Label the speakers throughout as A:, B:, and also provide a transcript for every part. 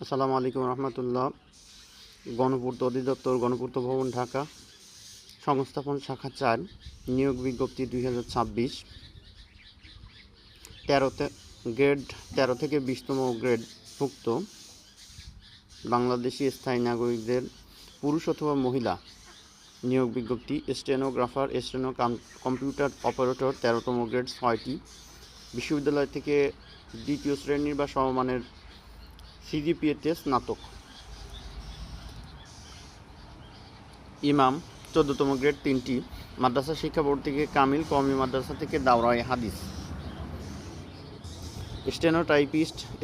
A: আসসালামু আলাইকুম রহমতুল্লাহ। গণপূর্ত অধিদপ্তর, গণপূর্ত ভবন, ঢাকা, সংস্থাপন শাখা 4, নিয়োগ বিজ্ঞপ্তি 2026। 13 থেকে 20তম গ্রেডভুক্ত বাংলাদেশি স্থায়ী নাগরিকদের পুরুষ অথবা মহিলা নিয়োগ বিজ্ঞপ্তি। স্টেনোগ্রাফার, কম্পিউটার অপারেটর 13তম গ্রেড 6টি। বিশ্ববিদ্যালয় থেকে দ্বিতীয় শ্রেণীর বা সমমানের সিজিপিএতে স্নাতক। ইমাম 14তম গ্রেড 3টি। মাদ্রাসা শিক্ষা বোর্ড থেকে কামিল, কওমি মাদ্রাসা থেকে দাওরায়ে হাদিস।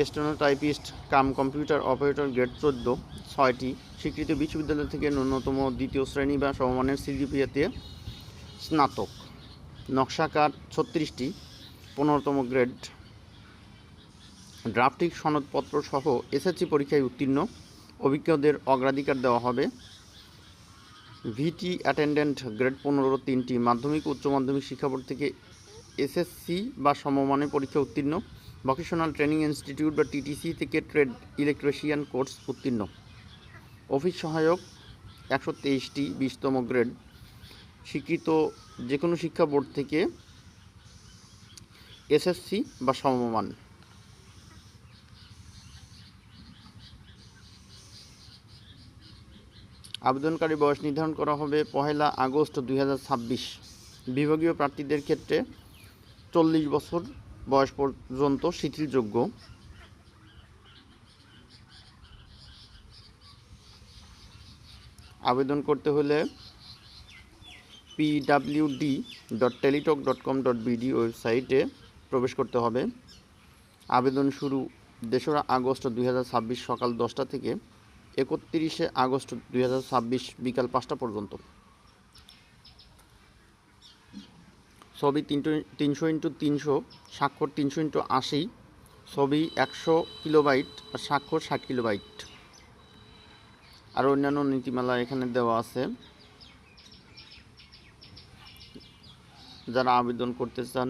A: Stenotypist cum computer operator grade 14 6টি। স্বীকৃত বিশ্ববিদ্যালয় থেকে ন্যূনতম দ্বিতীয় শ্রেণী বা সমমানের সিজিপিএতে স্নাতক। নকশাকার 36টি, 15তম গ্রেড। ড্রাফটিং সনদপত্র সহ এসএসসি পরীক্ষায় উত্তীর্ণ অভিজ্ঞদের অগ্রাধিকার দেওয়া হবে। ভিটি অ্যাটেন্ডেন্ট গ্রেড 15 3টি। মাধ্যমিক উচ্চ মাধ্যমিক শিক্ষা বোর্ড থেকে এসএসসি বা সমমানের পরীক্ষা উত্তীর্ণ। ভোকেশনাল ট্রেনিং ইনস্টিটিউট বা টিটিসি থেকে ট্রেড ইলেকট্রিশিয়ান কোর্স উত্তীর্ণ। অফিস সহায়ক 123টি, 20তম গ্রেড। স্বীকৃত যে কোনো শিক্ষা বোর্ড থেকে এসএসসি বা সমমান। আবেদনকারী বয়স নির্ধারণ করা হবে 1 আগস্ট 2026। বিভাগীয় প্রার্থীদের ক্ষেত্রে 40 বছর বয়স পর্যন্ত শিথিলযোগ্য। আবেদন করতে হলে pwd.teletalk.com.bd ওয়েবসাইটে প্রবেশ করতে হবে। আবেদন শুরু 2রা আগস্ট 2026 সকাল 10টা থেকে 31শে আগস্ট 2026 বিকাল 5টা পর্যন্ত। ছবি 300x300, স্বাক্ষর 300x80, ছবি 100 কিলোবাইট আর স্বাক্ষর 60 কিলোবাইট। আর অন্যান্য নীতিমালা এখানে দেওয়া আছে। যারা আবেদন করতে চান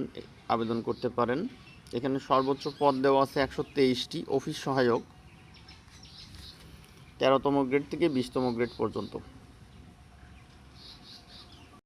A: আবেদন করতে পারেন। এখানে সর্বোচ্চ পদ দেওয়া আছে 123টি। অফিস সহায়ক 13তম গ্রেড থেকে 20তম গ্রেড পর্যন্ত।